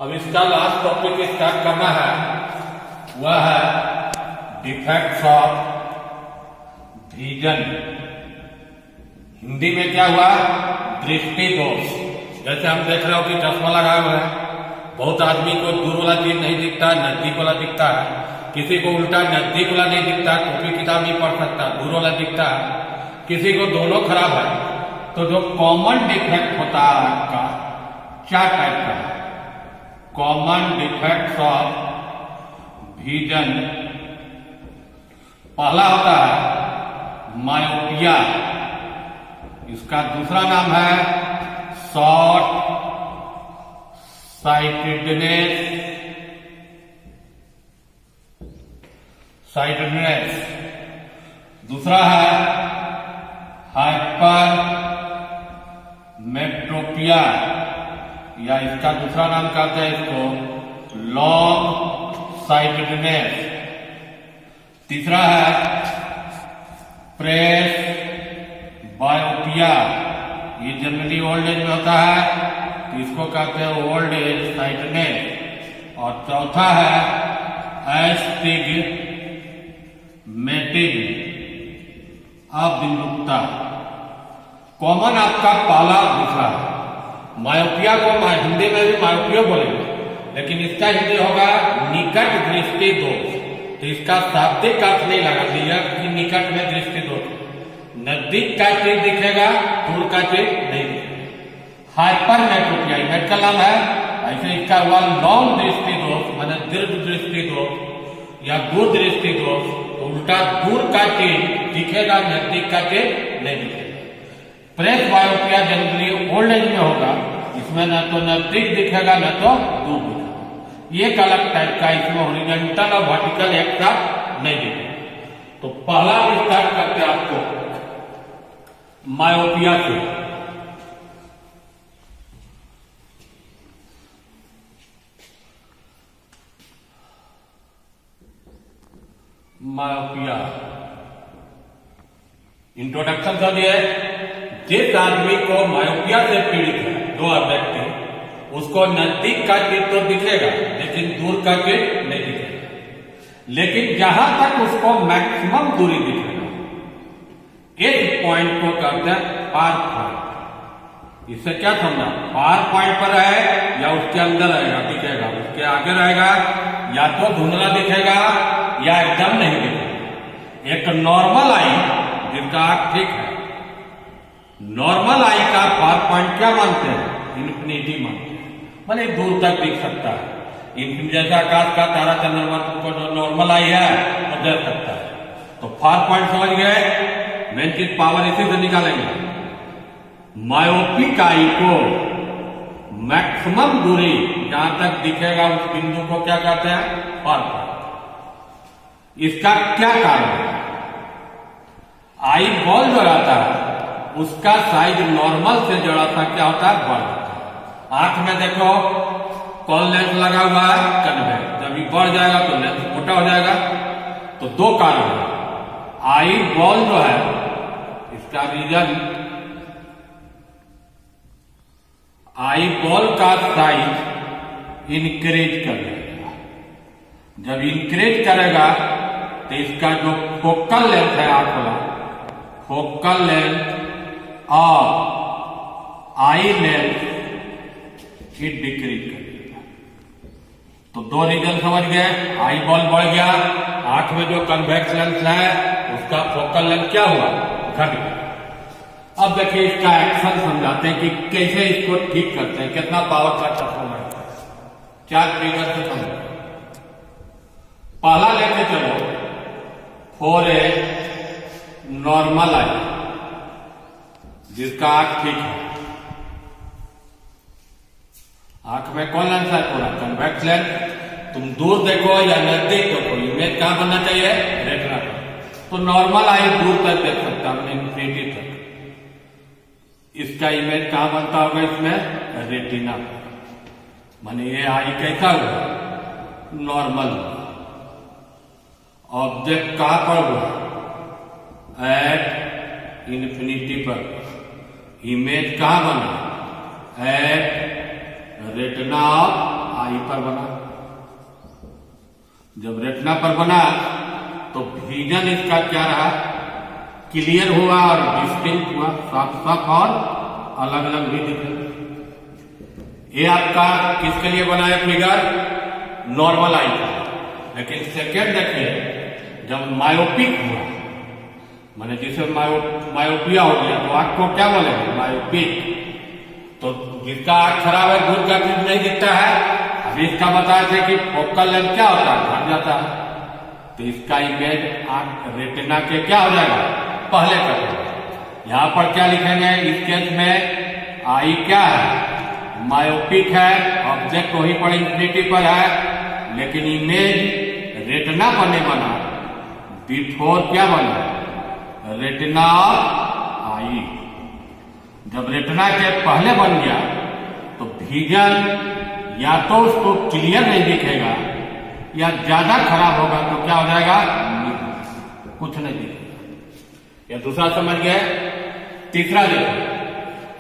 अब इसका last topic start करना है, वह है डिफेक्ट्स ऑफ विजन। हिंदी में क्या हुआ? दृष्टि दोष। जैसे हम देख रहे हो कि चश्मा लगाए हुए हैं, बहुत आदमी को दूर वाला चीज नहीं दिखता, नजदीक वाला दिखता है। किसी को उल्टा नजदीक वाला नहीं दिखता, कॉपी किताब नहीं पढ़ सकता, दूर वाला दिखता है। किसी को दोनों खराब है। तो जो कॉमन डिफेक्ट होता है आपका, क्या टाइप का है? Common defects of vision. पहला होता है मायोपिया, इसका दूसरा नाम है शॉर्ट साइटेडनेस। दूसरा है हाइपर मेट्रोपिया, या इसका दूसरा नाम कहते हैं इसको लॉन्ग साइटेडनेस। तीसरा है प्रेस बायोपिया, ये जनरली ओल्ड एज में होता है, तो इसको कहते हैं ओल्ड एज साइटनेस। और चौथा है एस्टिग्मेटिक अभिमुखता। कॉमन आपका पहला दूसरा है। मायोपिया को हिंदी में भी मायोपिया बोलेंगे, लेकिन इसका हिंदी होगा निकट दृष्टि दोष। तो इसका शाब्दिक अर्थ नहीं लगा दिया कि निकट में दृष्टि दोष, नजदीक का चीज दिखेगा, दूर का चीज नहीं दिखेगा। हाइपर मेट्रोपिया मेडिकल नाम है। ऐसे इसका हुआ लॉन्ग दृष्टि दोष, माने दीर्घ दृष्टि दोष या दूर दृष्टि दोष। उल्टा दूर का चीज दिखेगा, नजदीक का चीज नहीं दिखेगा। प्रेस बायोपिया जनरली ओल्ड एज में होगा, इसमें न तो नजदीक दिखेगा न तो दूर दिखेगा। ये एक अलग टाइप का, इसमें हॉरिजॉन्टल और वर्टिकल एक साथ नहीं दिखेगा। तो पहला स्टार्ट करते हैं आपको मायोपिया से। मायोपिया इंट्रोडक्शन कर दिया। जिस आदमी को मायोपिया से पीड़ित है, दो व्यक्ति, उसको नजदीक का चीज तो दिखेगा लेकिन दूर का चीज नहीं दिखेगा। लेकिन जहां तक उसको मैक्सिमम दूरी दिखेगा, इस पॉइंट को कहते हैं फार पॉइंट। इससे क्या समझा? फार पॉइंट पर है या उसके अंदर रहेगा, दिखेगा, उसके आगे रहेगा, या तो धुंधला दिखेगा या एकदम नहीं दिखेगा। एक नॉर्मल आई जिनका आंख ठीक है, नॉर्मल आई का फार पॉइंट क्या मानते हैं? इन्फिनिटी मानते हैं, माने दूर तक दिख सकता है। इन्फिनिटी जैसा आकाश का तारा चंद्रमा को जो नॉर्मल आई है वो देख सकता है। तो फार पॉइंट समझ गए। मेन चीज पावर इसी से निकालेंगे। मायोपिक आई को मैक्सिमम दूरी जहां तक दिखेगा उस बिंदु को क्या कहते हैं? Far point. इसका क्या कारण है? आई बॉल जो रहता है उसका साइज नॉर्मल से जड़ा सा क्या होता है? बढ़ जाता है। आंख में देखो कौन लेंस लगा हुआ है? कन्वेक्स। जब ये बढ़ जाएगा तो लेंस मोटा हो जाएगा। तो दो कारण है। आई बॉल जो है इसका रीजन, आई बॉल का साइज इंक्रीज कर देगा। जब इंक्रीज करेगा तो इसका जो फोकल लेंथ है आंख वाला, फोकल लेंथ और आई लेंथ ही डिक्रीज कर देगा। तो दो रीजन समझ गए। आई बॉल बढ़ गया, आंख में जो कन्वेक्स लेंस है उसका फोकल लेंथ क्या हुआ? घट गया। अब देखिए इसका एक्शन समझाते हैं कि कैसे इसको ठीक करते हैं, कितना पावर का चश्मा है। चार फिगर से समझो। पहला लेके चलो फॉर ए नॉर्मल आई, जिसका आंख ठीक है। आंख में कौन लेंस है? पूरा कन्वेक्स लेंस। तुम दूर देखो या नजदीक देखो, इमेज कहां बनना चाहिए? रेटिना पर। तो नॉर्मल आई दूर तक देख सकता है, इन्फिनिटी तक। इसका इमेज कहां बनता होगा? इसमें रेटिना पर। माने ये आई कैसा हुआ? नॉर्मल। ऑब्जेक्ट कहां पर हुआ? एट इन्फिनिटी पर। इमेज कहां बना? एट रेटिना ऑफ आई पर बना। जब रेटिना पर बना तो विजन इसका क्या रहा, क्लियर हुआ और डिस्टिंक्ट हुआ, साफ साफ और अलग अलग भी दिखे। ये आपका किसके लिए बना है फिगर, नॉर्मल आई का। लेकिन सेकेंड देखिए, जब मायोपिक हुआ, माने जिसे मायोपिया हो गया, तो आंख को क्या बोलेंगे, मायोपिक। तो जिसका आंख खराब है, दूर का चीज नहीं दिखता है। अभी इसका बताया था कि फोकल लेंथ क्या होता है, घट जाता है। तो इसका इमेज आंख रेटिना के क्या हो जाएगा, पहले कर। यहां पर क्या लिखेंगे इस केस में, आई क्या है, मायोपिक है, ऑब्जेक्ट वही पर इंफिनिटी पर है, लेकिन इमेज रेटिना पर नहीं बना, बिफोर क्या बना, रेटिना आई। जब रेटिना के पहले बन गया तो विजन या तो उसको क्लियर नहीं दिखेगा या ज्यादा खराब होगा, तो क्या हो जाएगा, कुछ नहीं दिखेगा। या दूसरा समझ गए। तीसरा देखो,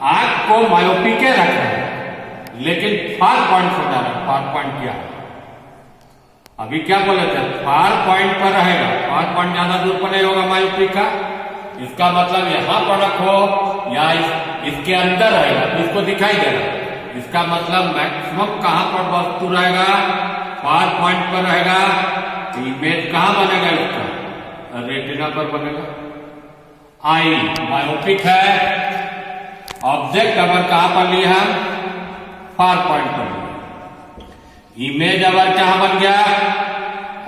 आंख को मायोपिक रखा है लेकिन फार पॉइंट हो जा रहा है। फार पॉइंट क्या है, अभी क्या बोले थे, फार पॉइंट पर रहेगा। फार पॉइंट ज्यादा दूर पर नहीं होगा मायोपिक का। इसका मतलब यहां पर रखो या इसके अंदर रहेगा, इसको दिखाई देगा। इसका मतलब मैक्सिमम कहां पर वस्तु रहेगा, फार पॉइंट पर रहेगा। तो इमेज कहां बनेगा, इसका रेटिना पर बनेगा। आई मायोपिक है, ऑब्जेक्ट अगर कहां पर लिया है, फार पॉइंट पर लिया। इमेज अगर कहां बन गया,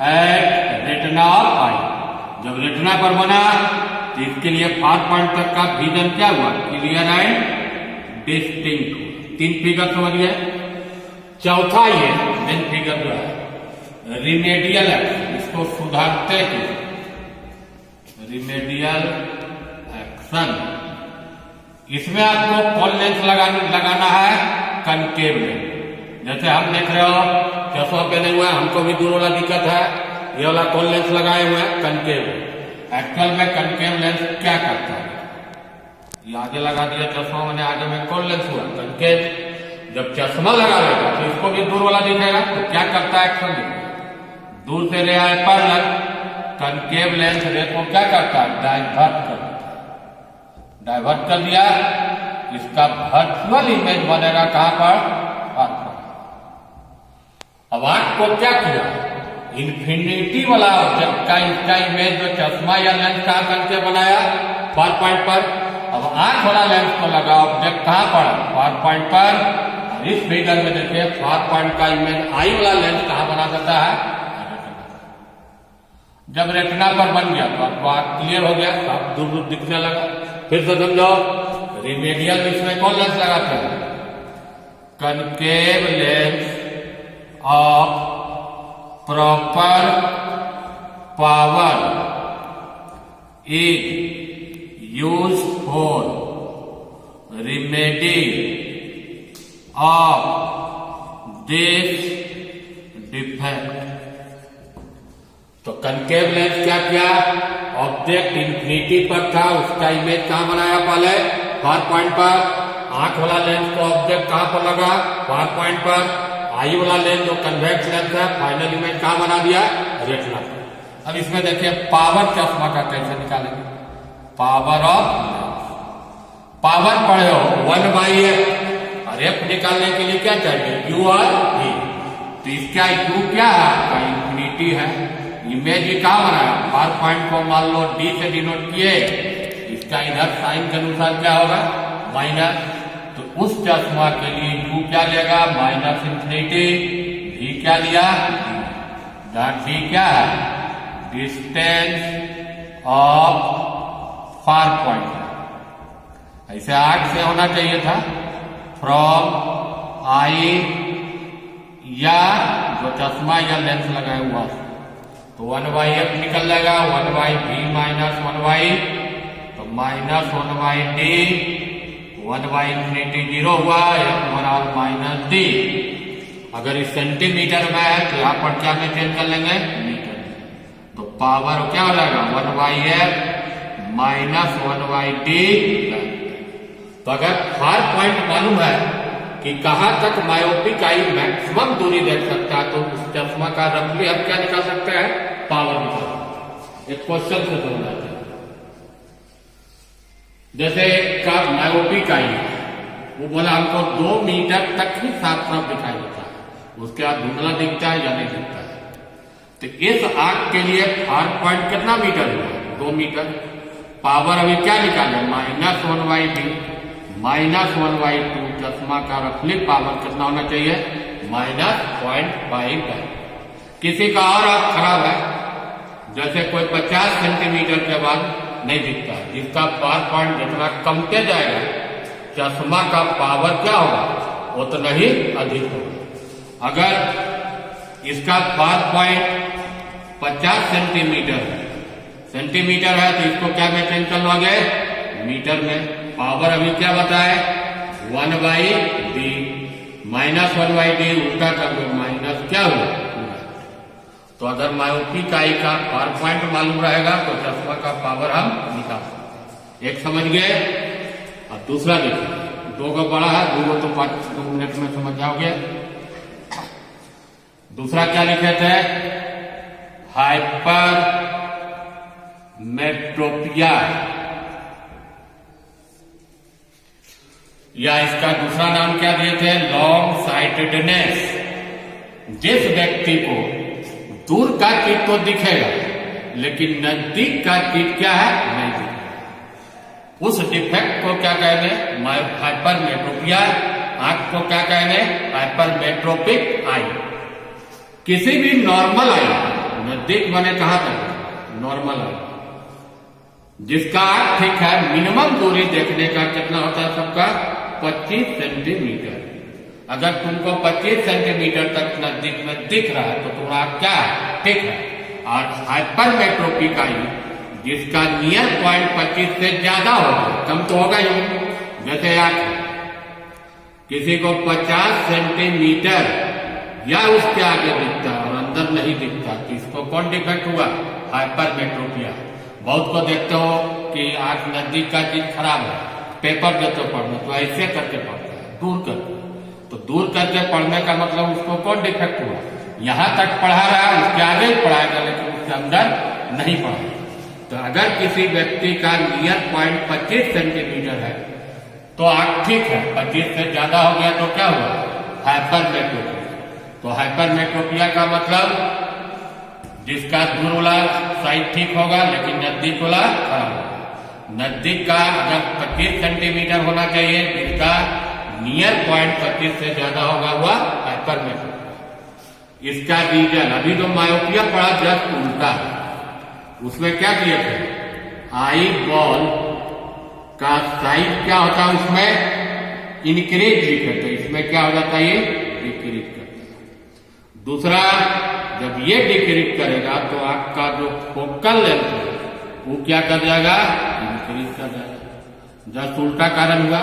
एट रेटिना ऑफ आई। जब रेटिना पर बना तो इसके लिए फार पॉइंट तक का विजन क्या हुआ, क्लियर एंड डिस्टिंक्ट। 3 फिगर समझ गए। चौथा ये मेन फिगर जो है रिमेडियल एक्शन, इसको सुधारते हैं, रिमेडियल एक्शन। इसमें आपको कौन लेंस लगाना है, कनकेव लेंस। जैसे हम देख रहे हो चश्मा पहने हुए, हमको भी दूर वाला दिक्कत है, ये वाला कौन लेंस लगाए हुए हैं, कनकेव। एक्चुअल में कनकेव लेंस क्या करता है, ये आगे लगा दिया चश्मा, मैंने आगे में कौन लेंस हुआ, कनकेव। जब चश्मा लगा लेगा तो इसको भी दूर वाला दिखेगा, तो क्या करता है, एक्शन दूर से रे आए पर कनकेव लेंस रे को क्या करता है, डाइवर्ट कर दिया। इसका वर्चुअल इमेज बनेगा कहां पर, अब आंख को क्या किया, इन्फिनिटी वाला ऑब्जेक्ट का इसका इमेज जो चश्मा या लेंस कहां करके बनाया, फार पॉइंट पर। अब आंख वाला लेंस को लगा ऑब्जेक्ट कहां पर, फार पॉइंट पर। इस फिगर में देखिए फार पॉइंट का इमेज आई वाला लेंस कहां बना देता है, जब रेटिना पर बन गया तो आपको आंख क्लियर हो गया, तो आप दूर दूर दिखने लगा। फिर से समझो, रिमेडियल इसमें कौन लेंस लगाते हैं, concave lens of proper power is use for remedy of this defect. तो कनकेव लेंस क्या किया, ऑब्जेक्ट इन्फिनिटी पर था, उसका इमेज कहां बनाया, पहले फार पॉइंट पर। आंख वाला लेंस को ऑब्जेक्ट कहां पर लगा, फार पॉइंट पर। आई वाला लेंस जो कन्वेक्स लेंस है, फाइनल इमेज कहां बना दिया, रेटिना पर। अब इसमें देखिए पावर चश्मा का कैसे निकालेंगे, पावर ऑफ लेंस। पावर पढ़े हो 1/f, और f निकालने के लिए क्या चाहिए, u और v। तो इसका u क्या है, आपका इंफिनिटी है। इमेज कहां बनाया, फार पॉइंट को मान लो d से डिनोट किए, इसका इधर साइन के अनुसार क्या होगा, माइनस। तो उस चश्मा के लिए u क्या लेगा, माइनस इंफिनिटी। v क्या लिया, d क्या है, डिस्टेंस ऑफ फार पॉइंट। ऐसे 8 से होना चाहिए था, फ्रॉम आई या जो चश्मा या लेंस लगाया हुआ, तो 1/f निकल जाएगा, 1/v माइनस 1/, तो माइनस 1/d, 1/इंफिनिटी 0 हुआ, f माइनस d। अगर इस सेंटीमीटर में है तो यहाँ पर क्या में चेंज कर लेंगे, मीटर। तो पावर क्या हो जाएगा, 1/f माइनस 1/d। तो अगर फार पॉइंट मालूम है कि कहां तक मायोपिक आई मैक्सिमम दूरी देख सकता है, तो उस चश्मा का रफली हम क्या निकाल सकते हैं, पावर निकाल सकते हैं। एक क्वेश्चन से समझाते हैं। जैसे का मायोपिक आई, वो बोला हमको 2 मीटर तक ही साफ साफ दिखाई देता है, उसके बाद धुंधला दिखता है या नहीं दिखता है। तो इस आंख के लिए फार पॉइंट कितना मीटर हुआ, 2 मीटर। पावर अभी क्या निकाले, -1/2, -1/2। चश्मा का रफली पावर कितना होना चाहिए, -0.5 है। किसी का और आंख खराब है, जैसे कोई 50 सेंटीमीटर के बाद नहीं दिखता, जिसका पावर पॉइंट जितना कमते जाएगा चश्मा का पावर क्या होगा, उतना ही अधिक होगा। अगर इसका पावर पॉइंट 50 सेंटीमीटर है तो इसको क्या में चेंज कर लोगे, मीटर में। पावर अभी क्या बताए, 1/d, -1/d उल्टा कर दो, माइनस क्या हुआ। तो अगर मायोपिक आई का पावर पॉइंट मालूम रहेगा तो चश्मा का पावर हम निकाल सकते हैं। एक समझ गए। अब दूसरा देखिए, 2 का बड़ा है, 2 तो 2 मिनट में समझ जाओगे। दूसरा क्या लिखे थे, हाइपर मेट्रोपिया, या इसका दूसरा नाम क्या दिए थे, लॉन्ग साइटेडनेस। जिस व्यक्ति को दूर का कीट तो दिखेगा लेकिन नजदीक का कीट क्या है, नहीं दिखेगा। उस डिफेक्ट को क्या कहेंगे, हाइपर मेट्रोपिया। आंख को क्या कहेंगे, हाइपर मेट्रोपिक आई। किसी भी नॉर्मल आई, नजदीक बने कहां तक, नॉर्मल आई, जिसका आंख ठीक है, मिनिमम दूरी देखने का कितना होता है सबका, 25 सेंटीमीटर। अगर तुमको 25 सेंटीमीटर तक नजदीक में दिख रहा है तो तुम्हारा क्या है, ठीक है। और हाइपर मेट्रोपिक आई जिसका नियर पॉइंट 25 से ज्यादा होगा, कम तो होगा ही। जैसे आंख किसी को 50 सेंटीमीटर या उसके आगे दिखता है और अंदर नहीं दिखता, तो इसको कौन डिफेक्ट हुआ, हाइपर मेट्रोपिया। बहुत को देखते हो कि आंख नजदीक का चीज खराब है, पेपर देते पढ़ने तो ऐसे करके पढ़ता है, दूर करके। तो दूर करके पढ़ने का मतलब उसको कौन डिफेक्ट हुआ, यहां तक पढ़ा रहा है, उसके आगे पढ़ाएगा लेकिन उसके अंदर नहीं पढ़ाएगा। तो अगर किसी व्यक्ति का नियर पॉइंट 25 सेंटीमीटर है तो आंख ठीक है, 25 से ज्यादा हो गया तो क्या हुआ, हाइपर मेट्रोपिया। तो हाइपर मेट्रोपिया का मतलब जिसका दूर वाला साइड ठीक होगा लेकिन नजदीक वाला खराब होगा। नजदीक का अगर 25 सेंटीमीटर होना चाहिए, जिसका नियर पॉइंट 25 से ज्यादा होगा हुआ हाइपर मेट्रोपिया। इसका रीजन अभी जो मायोपिया पड़ा जस्ट उल्टा है, उसमें क्या किए थे, आई बॉल का साइज क्या होता है, उसमें इंक्रीज लिखे थे, इसमें क्या हो जाता है, ये डिक्रीज करता है। दूसरा, जब ये डिक्रीज करेगा तो आपका जो फोकल लेंथ है वो क्या कर जाएगा, इंक्रीज कर जाएगा। जस्ट उल्टा कारण हुआ।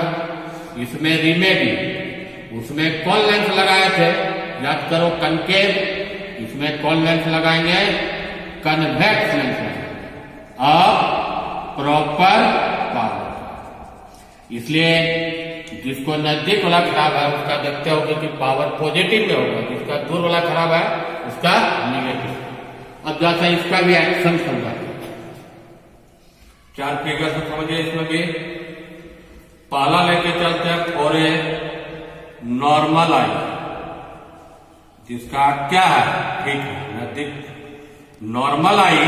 इसमें रिमेडी, उसमें कौन लेंस लगाए थे, याद करो, कनकेव। इसमें कौन लेंस लगाएंगे, कन्वेक्स लेंस और प्रॉपर पावर। इसलिए जिसको नजदीक वाला खराब है उसका देखते होगे कि पावर पॉजिटिव में होगा, जिसका दूर वाला खराब है उसका निगेटिव। अब जैसा इसका भी एक्शन समझा, 4 फिगर से समझिए। इसमें भी पहला लेके चलते हैं फॉर ए नॉर्मल आई, जिसका क्या है, ठीक है, नजदीक। नॉर्मल आई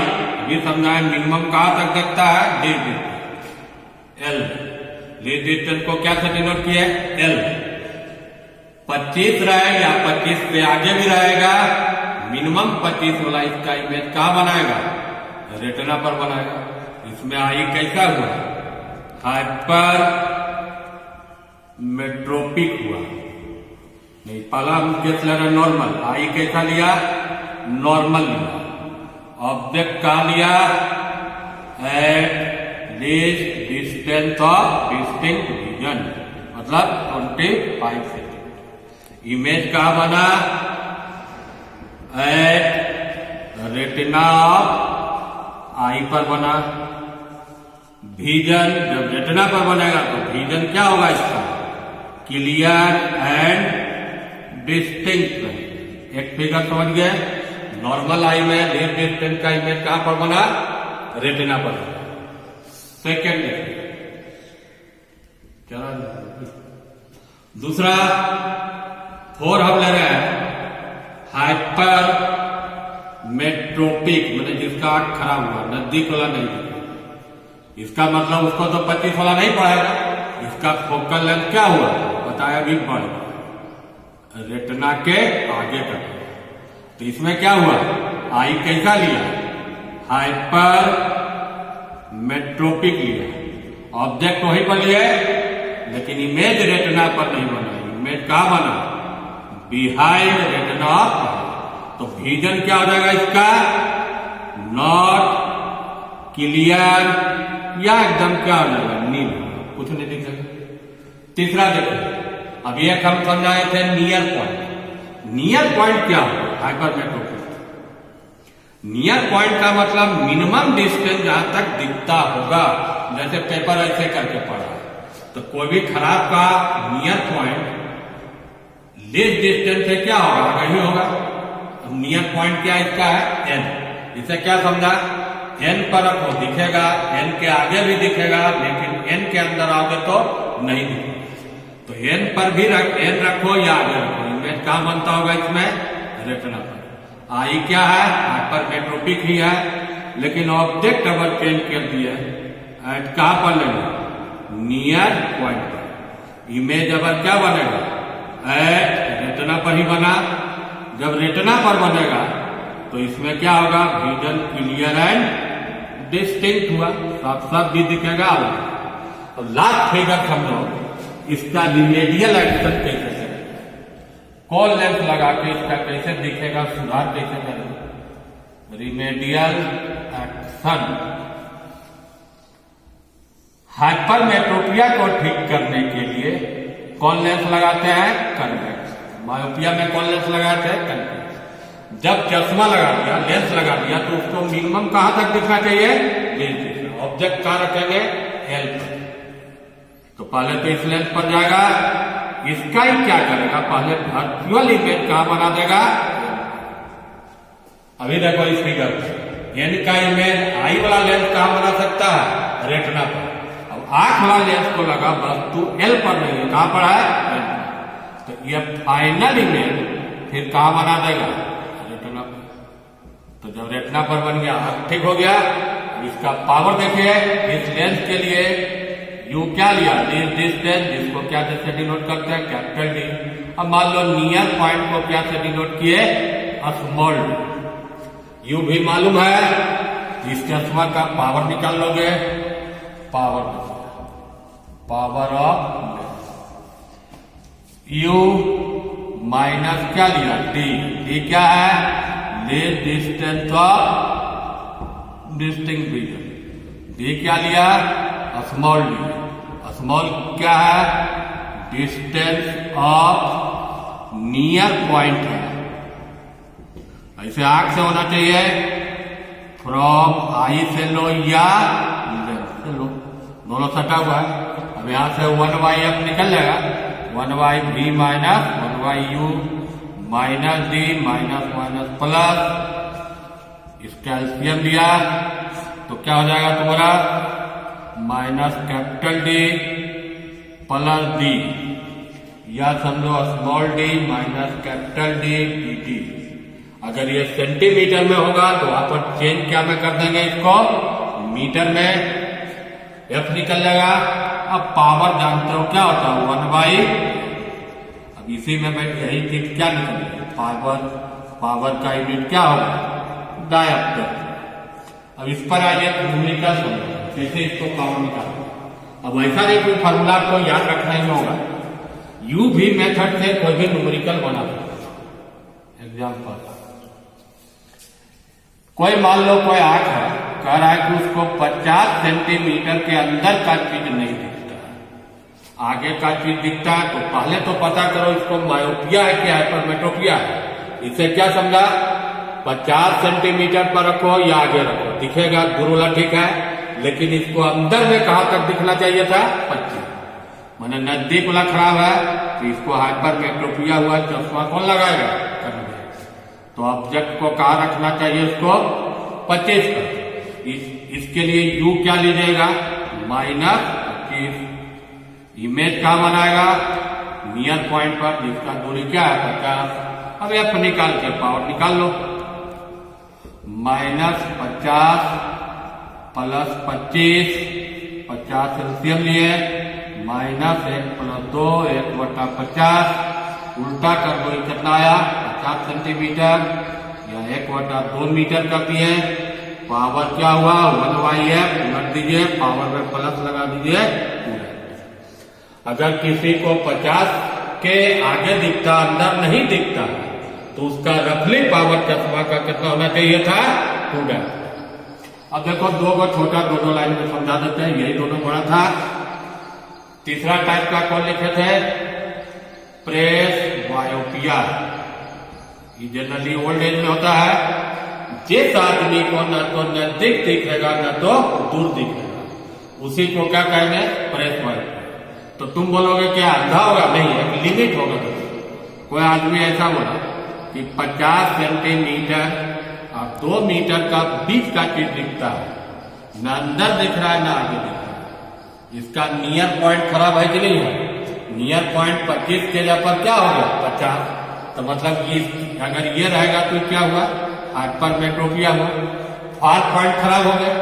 भी समझाए, मिनिमम कहां तक देखता है, एल। लीड डिस्टेंस को क्या से डिनोट किया है, एल। 25 रहे या 25 से आगे भी रहेगा, मिनिमम 25 वाला इसका इमेज कहां बनाएगा, रेटिना पर बनाएगा। इसमें आई कैसा हुआ, हाइपर मेट्रोपिक हुआ। नहीं, पहला हम केस ले रहे नॉर्मल, आई कैसा लिया, नॉर्मल लिया। ऑब्जेक्ट कहा लिया, at least distance of distinct vision, मतलब 25 सेंटीमीटर। इमेज कहा बना, एट रेटिना ऑफ आई पर बना। विजन जब रेटिना पर बनेगा तो विजन क्या होगा, इसका क्लियर एंड डिस्टिंक्ट रहे। एक फिगर समझ गए, नॉर्मल आई में लीस्ट डिस्टेंस का इमेज कहां पर बना, रेटिना पर। सेकेंड चला, दूसरा 4 हम ले रहे हैं हाइपर मेट्रोपिक, मतलब जिसका आंख खराब हुआ, नजदीक वाला नहीं। इसका मतलब उसको तो 25 वाला नहीं पढ़ाएगा, इसका फोकल लेंथ क्या हुआ बताया भी बढ़ रेटिना के आगे तक। तो इसमें क्या हुआ, आई कैसा लिया, हाइपर मेट्रोपिक लिया। ऑब्जेक्ट वहीं पर लिया लेकिन इमेज रेटिना पर नहीं बना, इमेज कहां बना, बिहाइंड रेटिना। तो विजन क्या हो जाएगा इसका, नॉट क्लियर या एकदम क्या हो जाएगा, नील, कुछ नहीं दिखेगा। तीसरा देखो, अब एक हम समझाए थे नियर पॉइंट। नियर पॉइंट क्या हो, हाइपर मेट्रोपिक। नियर पॉइंट का मतलब मिनिमम डिस्टेंस जहां तक दिखता होगा, जैसे पेपर ऐसे करके पढ़ा, तो कोई भी खराब का नियर पॉइंट लीस्ट डिस्टेंस से क्या होगा, आगे ही होगा। नियर पॉइंट क्या इसका है, एन। इसे क्या समझा, एन पर रखो दिखेगा, एन के आगे भी दिखेगा, लेकिन एन के अंदर आओगे तो नहीं दिखेगा। तो एन पर भी एन रखो या आगे रखो, इमेज कहां बनता होगा इसमें, रेटिना पर। आई क्या है, हाइपर मेट्रोपिक ही है, लेकिन ऑब्जेक्ट अगर चेंज कर दिया एट कहां पर लेंगे, नियर पॉइंट पर। इमेज अगर क्या बनेगा, एट रेटिना पर ही बना। जब रेटिना पर बनेगा तो इसमें क्या होगा, विजन क्लियर एंड डिस्टिंक्ट हुआ, साफ साफ भी दिखेगा। और लास्ट फिगर समझो, इसका रिमेडियल एक्शन कैसे करेंगे, कौन लेंस लगा के इसका कैसे दिखेगा, सुधार कैसे करेंगे। रिमेडियल एक्शन, हाइपरमेट्रोपिया को ठीक करने के लिए कौन लेंस लगाते हैं, कन्वेक्स। मायोपिया में कौन लेंस लगाते हैं, कन्वेक्स। जब चश्मा लगा दिया, लेंस लगा दिया, तो उसको मिनिमम कहां तक दिखना चाहिए, ऑब्जेक्ट कहां रखेंगे, एल पर। तो पहले तो इस लेंस पर जाएगा, इसका ही क्या करेगा, पहले वर्चुअल इमेज कहां बना देगा। अभी देखो इस फिगर पर एन का इमेज आई वाला लेंस कहां बना सकता है, रेटिना पर। आंख वाला लेंस को लगा वस्तु एल पर नहीं है, कहां पर है, एल पर। तो ये फाइनल इमेज फिर कहां बना देगा, रेटिना पर। तो जब रेटिना पर बन गया, ठीक हो गया। इसका पावर देखिए, इस लेंस के लिए यू क्या लिया, डिस्टेंस, जिसको क्या से डिनोट करते हैं, कैपिटल डी। अब मान लो नियर पॉइंट को क्या से डिनोट किए, स्मॉल डी। यू भी मालूम है, इस चश्मा का पावर निकाल लोगे, पावर ऑफ यू माइनस क्या लिया, डी। डी क्या है, least distance of distinct vision. D क्या लिया, स्मॉल डी। स्मॉल क्या है, डिस्टेंस ऑफ नियर पॉइंट है। ऐसे आंख से होना चाहिए, फ्रॉम आई से लो या लेंस से लो, दोनों सटा हुआ है। अब यहां से 1/f निकल जाएगा, 1/b minus 1/u minus D minus minus plus, इसका एलसीएम दिया तो क्या हो जाएगा तुम्हारा, minus capital D plus D, या समझो small D minus capital D D. अगर ये सेंटीमीटर में होगा तो वहां पर चेंज क्या में कर देंगे, इसको मीटर में, एफ निकल जाएगा। अब पावर जानते हो क्या होता है, 1/, अब इसी में मैं यही चीज क्या निकलेगी, पावर का यूनिट क्या होगा, डायोप्टर। अब इस पर आइए न्यूमेरिकल समझो कैसे इसको पावर निकालना। अब ऐसा नहीं कोई फार्मूला को याद रखना ही होगा, यू भी मेथड से कोई भी न्यूमेरिकल बना सकते। एग्जाम्पल, कोई मान लो कोई आंख है, कह रहा है कि उसको 50 सेंटीमीटर के अंदर का चीज नहीं दिखता है, आगे का चीज दिखता है। तो पहले तो पता करो इसको मायोपिया है कि हाइपरमेट्रोपिया है। इसे क्या समझा, 50 सेंटीमीटर पर रखो या आगे रखो, दिखेगा गुरुला, ठीक है, लेकिन इसको अंदर में कहां तक दिखना चाहिए था, 25। मैंने नजदीक वाला खराब है तो इसको हाइपर मेट्रोपिया हुआ चश्मा कौन लगाएगा? कन्वेक्स। तो ऑब्जेक्ट को कहाँ रखना चाहिए? इसको 25 पर। इसके लिए यू क्या लीजिएगा? -25। इमेज कहाँ बनाएगा? नियर पॉइंट पर, जिसका दूरी क्या है? 50। अब एफ निकाल के पावर निकाल लो। -50 + 25, 50 एलसीएम लिए, -1 + 2, 1/50, उल्टा कर दो, कितना आया? 50 सेंटीमीटर या 1/2 मीटर करती है। पावर क्या हुआ? 1/f उलट दीजिए, पावर में प्लस लगा दीजिए। अगर किसी को 50 के आगे दिखता, अंदर नहीं दिखता, तो उसका रफली पावर चश्मा का कितना होना चाहिए था? 2 अब देखो दो को छोटा दोनों लाइन में समझा देते हैं, यही दोनों बड़ा था। तीसरा टाइप का कौन लिखे थे? प्रेस बायोपिया। ये जनरली ओल्ड एज में होता है। जिस आदमी को न तो नजदीक दिखेगा न तो दूर दिखेगा, उसी को क्या कहेंगे? प्रेस बायोपिया। तो तुम बोलोगे क्या अंधा होगा? नहीं, एक लिमिट होगा। कोई आदमी ऐसा बोला कि 50 सेंटीमीटर और 2 मीटर का बीच का चीज दिखता है, न अंदर दिख रहा है न आगे दिख रहा है, इसका नियर पॉइंट खराब है कि नहीं है? नियर पॉइंट 25 के जगह पर क्या हो गया? 50। तो मतलब अगर ये रहेगा तो क्या हुआ? हाइपर मेट्रोपिया हुआ। फार पॉइंट खराब हो गया,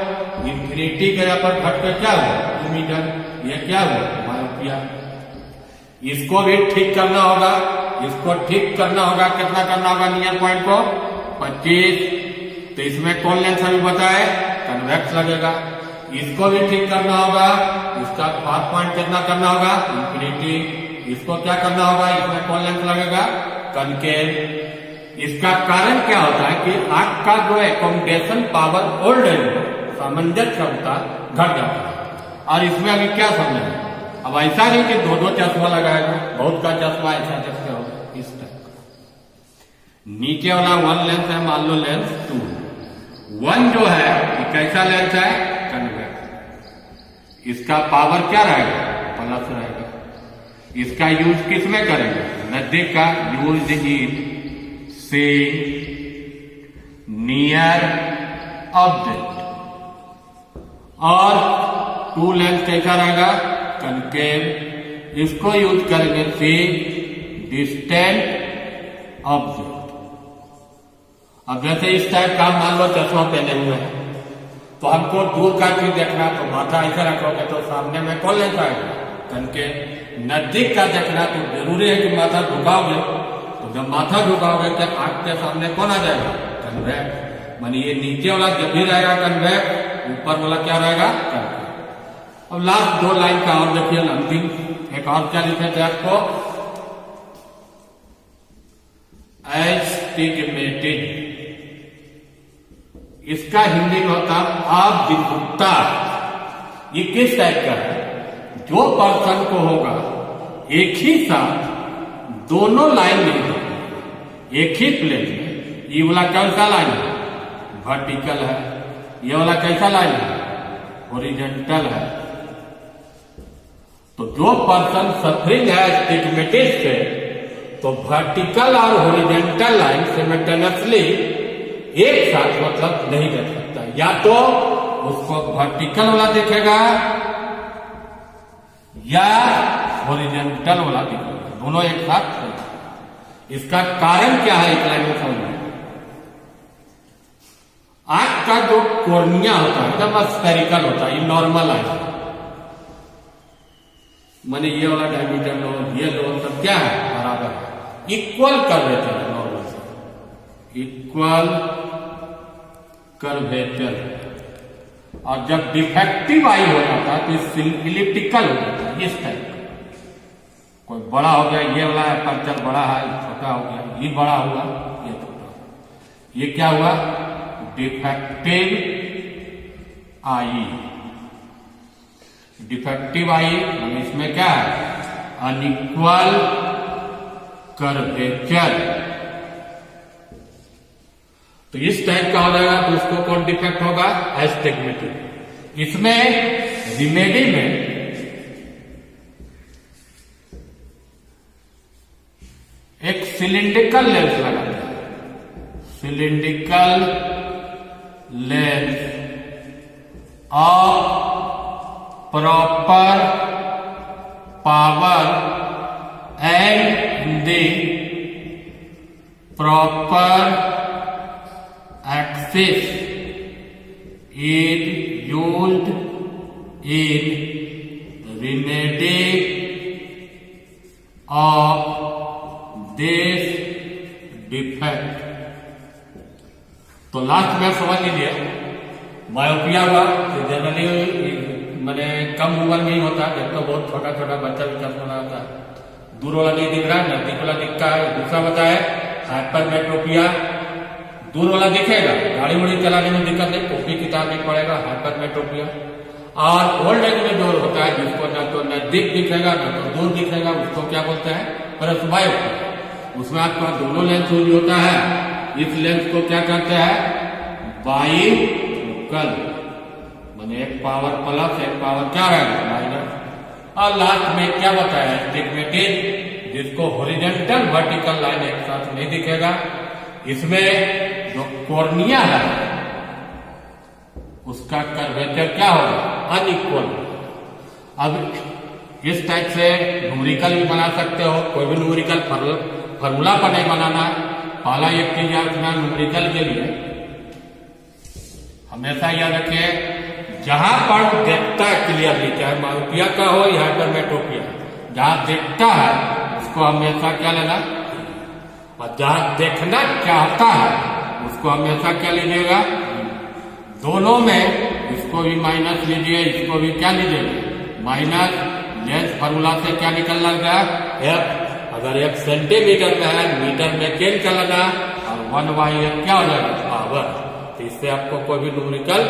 इंफिनिटी के जगह पर घट कर क्या हुआ? 2 मीटर। ये क्या हुआ? मायोपिया। इसको भी ठीक करना होगा। इसको ठीक करना होगा, कितना करना होगा? नियर पॉइंट को 25। तो इसमें कौन लेंस अभी बताए? कन्वेक्स लगेगा। इसको भी ठीक करना होगा। इसका फार पॉइंट कितना करना होगा? इंफिनिटी। इसको क्या करना होगा? इसमें कौन लेंस लगेगा? कनकेव। इसका कारण क्या होता है कि आंख का जो एकोमोडेशन पावर ओल्ड एज में सामंजस्य क्षमता घट जाता है। और इसमें अभी क्या समझेंगे? अब ऐसा नहीं कि 2 चश्मा लगाएगा, बहुत का चश्मा ऐसा जैसे होगा इस टाइप का। नीचे वाला 1 लेंस है, मान लो लेंस 2। 1 जो है ये कैसा लेंस है? कन्वेक्स। इसका पावर क्या रहेगा? प्लस रहेगा। इसका यूज किस में करेंगे? नजदीक का use in seeing near object. और 2 लेंस कैसा रहेगा? कनकेव। इसको यूज करेंगे सी डिस्टेंट ऑब्जेक्ट। अब जैसे इस टाइप का मान लो चश्मा पहने हुए हैं, तो हमको दूर का चीज देखना, तो माथा ऐसा रखोगे तो सामने में कौन लेंस आएगा? कनकेव। नजदीक का देखना तो जरूरी है कि माथा झुकाओगे, तो जब माथा झुकाओगे तो आंख के सामने कौन आ जाएगा? कन्वेक्स। मानी ये नीचे वाला जब भी रहेगा कन्वेक्स, ऊपर वाला क्या रहेगा? कन्वेक्स। अब लास्ट 2 लाइन का और देखिए, अंतिम एक और क्या लिखे थे आपको? एस्टिग्मेटेड। इसका हिंदी में होता अविद्युत्ता। ये किस टाइप का है? जो पर्सन को होगा एक ही साथ दोनों लाइन नहीं होगी, एक ही प्लेन में। ये वाला कौन सा लाइन है? वर्टिकल है। ये वाला कैसा लाइन है? हॉरिजॉन्टल है। तो जो पर्सन सफरिंग है एस्टिग्मेटिस से, तो वर्टिकल और हॉरिजॉन्टल लाइन सिमल्टेनियसली एक साथ मतलब नहीं कर सकता। या तो उसको वर्टिकल वाला दिखेगा या हॉरिजॉन्टल वाला दिखेगा, दोनों एक साथ। इसका कारण क्या है? एक लाइन में समझिए। आंख का जो कॉर्निया होता है एकदम स्फेरिकल होता है, ये नॉर्मल है। माने ये वाला डायमीटर लो, ये लो, सब क्या है? बराबर है, इक्वल कर्वेचर है। नॉर्मल से इक्वल कर्वेचर। और जब डिफेक्टिव आई हो जाता है तो इलिप्टिकल हो जाता है, इस टाइप का। कोई बड़ा हो गया, ये वाला अपर्चर बड़ा है, छोटा हो गया, ये बड़ा हुआ, ये छोटा। ये क्या हुआ? डिफेक्टिव आई। डिफेक्टिव आई इसमें क्या है? Unequal curvature. तो इस टाइप का हो जाएगा, तो उसको कौन डिफेक्ट होगा? एस्टिग्मेटिक। इसमें रिमेडी में सिलिंड्रिकल लेंस लगाते हैं, cylindrical lens of proper power and the proper axis is used in remedy of this defect। तो लास्ट में समझ लीजिए, मायोपिया हुआ तो जनरली मैंने कम उम्र में ही होता है, जब तो बहुत छोटा छोटा बच्चा भी चश्मा होता है, दूर वाला नहीं दिख रहा है, नजदीक वाला दिखता है। दूसरा बताया हाइपरमेट्रोपिया, दूर वाला दिखेगा, गाड़ी वाड़ी चलाने में दिक्कत नहीं, कॉपी किताब नहीं पड़ेगा, हाइपरमेट्रोपिया। और ओल्ड एज में जो होता है जिसको ना तो नजदीक दिखेगा ना तो दूर दिखेगा, उसको क्या बोलते हैं, परस्मायोपिया। उसमें आपका दोनों लेंस यूज होता है। इस लेंस को क्या कहते हैं, बाइफोकल, माने एक पावर प्लस एक पावर क्या रहेगा, माइनस। और लास्ट में क्या बताया, एस्टिग्मेटिक, जिसको हॉरिजॉन्टल वर्टिकल लाइन एक साथ नहीं दिखेगा। इसमें जो कॉर्निया है उसका कर्वेचर क्या होगा, अनइक्वल। अब इस टाइप से न्यूमेरिकल भी बना सकते हो, कोई भी न्यूमेरिकल फॉर्मूला पर नहीं बनाना। पहला एक चीज याद रखना न्यूमेरिकल के लिए, हमेशा याद रखिए जहां पर देखता है क्लियरली, चाहे मायोपिया का हो या हाइपरमेट्रोपिया, जहां देखता है उसको हमेशा क्या लेना, और जहां देखना चाहता है उसको हमेशा क्या लीजिएगा, दोनों में इसको भी माइनस लीजिए, इसको भी क्या लीजिएगा, माइनस। लेंस फॉर्मूला से क्या निकल लगा, एफ। अगर एक सेंटीमीटर में है, मीटर में चेंज कर लेना, और 1/f क्या हो जाएगा, पावर। तो इससे आपको कोई भी न्यूमेरिकल